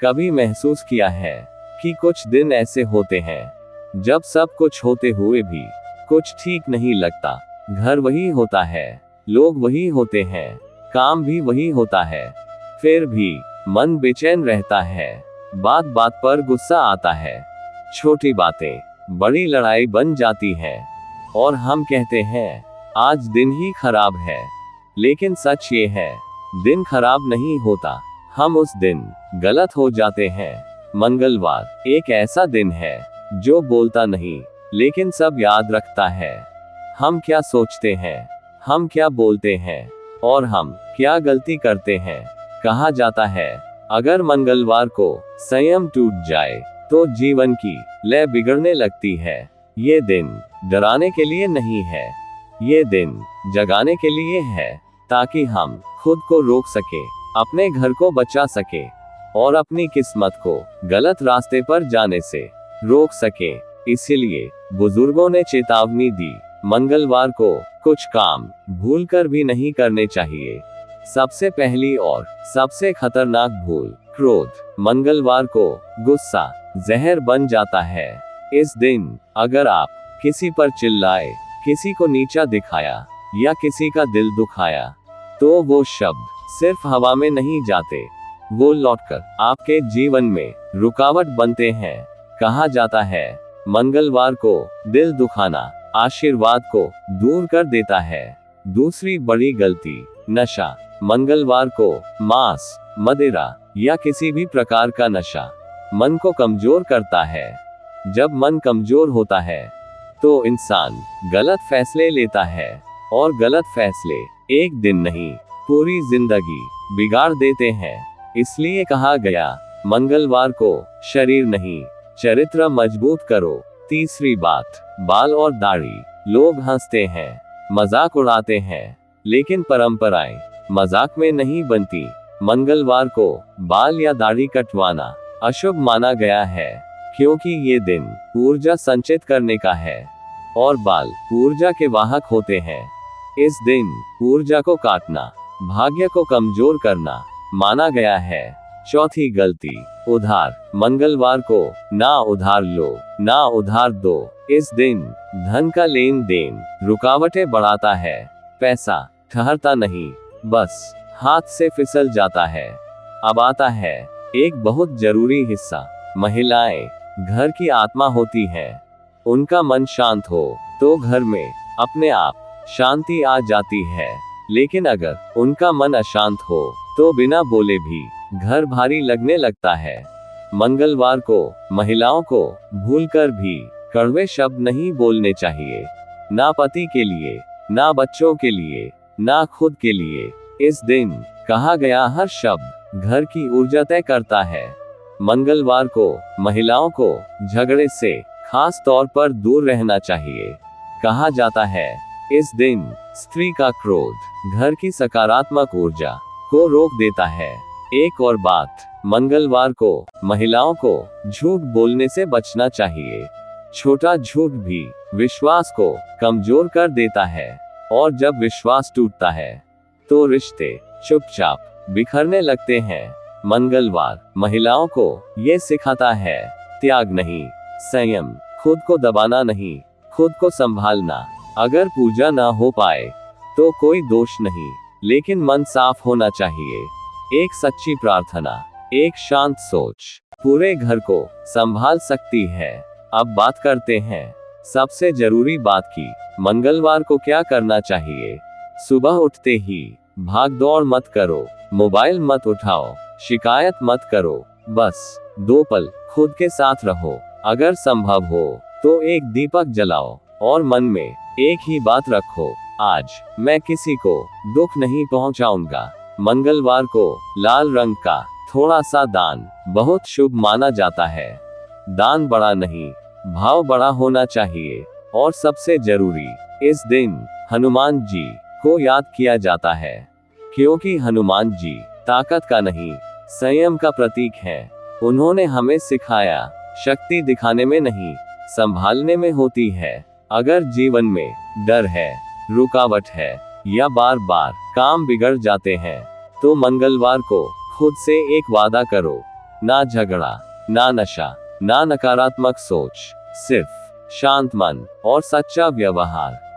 कभी महसूस किया है कि कुछ दिन ऐसे होते हैं जब सब कुछ होते हुए भी कुछ ठीक नहीं लगता। घर वही होता है, लोग वही होते हैं, काम भी वही होता है, फिर भी मन बेचैन रहता है। बात बात पर गुस्सा आता है, छोटी बातें बड़ी लड़ाई बन जाती हैं और हम कहते हैं आज दिन ही खराब है। लेकिन सच ये है, दिन खराब नहीं होता, हम उस दिन गलत हो जाते हैं। मंगलवार एक ऐसा दिन है जो बोलता नहीं लेकिन सब याद रखता है। हम क्या सोचते हैं, हम क्या बोलते हैं और हम क्या गलती करते हैं। कहा जाता है अगर मंगलवार को संयम टूट जाए तो जीवन की लय बिगड़ने लगती है। ये दिन डराने के लिए नहीं है, ये दिन जगाने के लिए है, ताकि हम खुद को रोक सके, अपने घर को बचा सके और अपनी किस्मत को गलत रास्ते पर जाने से रोक सके। इसीलिए बुजुर्गों ने चेतावनी दी, मंगलवार को कुछ काम भूलकर भी नहीं करने चाहिए। सबसे पहली और सबसे खतरनाक भूल क्रोध। मंगलवार को गुस्सा जहर बन जाता है। इस दिन अगर आप किसी पर चिल्लाए, किसी को नीचा दिखाया या किसी का दिल दुखाया, तो वो शब्द सिर्फ हवा में नहीं जाते, वो लौटकर आपके जीवन में रुकावट बनते हैं। कहा जाता है मंगलवार को दिल दुखाना आशीर्वाद को दूर कर देता है। दूसरी बड़ी गलती नशा। मंगलवार को मांस, मदिरा या किसी भी प्रकार का नशा मन को कमजोर करता है। जब मन कमजोर होता है तो इंसान गलत फैसले लेता है और गलत फैसले एक दिन नहीं पूरी जिंदगी बिगाड़ देते हैं। इसलिए कहा गया मंगलवार को शरीर नहीं चरित्र मजबूत करो। तीसरी बात बाल और दाढ़ी। लोग हंसते हैं, मजाक उड़ाते हैं, लेकिन परंपराएं मजाक में नहीं बनती। मंगलवार को बाल या दाढ़ी कटवाना अशुभ माना गया है, क्योंकि ये दिन ऊर्जा संचित करने का है और बाल ऊर्जा के वाहक होते हैं। इस दिन ऊर्जा को काटना भाग्य को कमजोर करना माना गया है। चौथी गलती उधार। मंगलवार को ना उधार लो ना उधार दो। इस दिन धन का लेन देन रुकावटें बढ़ाता है। पैसा ठहरता नहीं, बस हाथ से फिसल जाता है। अब आता है एक बहुत जरूरी हिस्सा। महिलाएं घर की आत्मा होती हैं। उनका मन शांत हो तो घर में अपने आप शांति आ जाती है, लेकिन अगर उनका मन अशांत हो तो बिना बोले भी घर भारी लगने लगता है। मंगलवार को महिलाओं को भूलकर भी कड़वे शब्द नहीं बोलने चाहिए, ना पति के लिए, ना बच्चों के लिए, ना खुद के लिए। इस दिन कहा गया हर शब्द घर की ऊर्जा तय करता है। मंगलवार को महिलाओं को झगड़े से खास तौर पर दूर रहना चाहिए। कहा जाता है इस दिन स्त्री का क्रोध घर की सकारात्मक ऊर्जा को रोक देता है। एक और बात, मंगलवार को महिलाओं को झूठ बोलने से बचना चाहिए। छोटा झूठ भी विश्वास को कमजोर कर देता है और जब विश्वास टूटता है तो रिश्ते चुपचाप बिखरने लगते हैं। मंगलवार महिलाओं को ये सिखाता है त्याग नहीं, संयम, खुद को दबाना नहीं, खुद को संभालना। अगर पूजा ना हो पाए तो कोई दोष नहीं, लेकिन मन साफ होना चाहिए। एक सच्ची प्रार्थना, एक शांत सोच पूरे घर को संभाल सकती है। अब बात करते हैं सबसे जरूरी बात की, मंगलवार को क्या करना चाहिए। सुबह उठते ही भाग दौड़ मत करो, मोबाइल मत उठाओ, शिकायत मत करो, बस 2 पल खुद के साथ रहो। अगर संभव हो तो एक दीपक जलाओ और मन में एक ही बात रखो, आज मैं किसी को दुख नहीं पहुंचाऊंगा। मंगलवार को लाल रंग का थोड़ा सा दान बहुत शुभ माना जाता है। दान बड़ा नहीं, भाव बड़ा होना चाहिए। और सबसे जरूरी, इस दिन हनुमान जी को याद किया जाता है, क्योंकि हनुमान जी ताकत का नहीं संयम का प्रतीक है। उन्होंने हमें सिखाया शक्ति दिखाने में नहीं, संभालने में होती है। अगर जीवन में डर है, रुकावट है या बार बार काम बिगड़ जाते हैं, तो मंगलवार को खुद से एक वादा करो, ना झगड़ा, ना नशा, ना नकारात्मक सोच, सिर्फ शांत मन और सच्चा व्यवहार।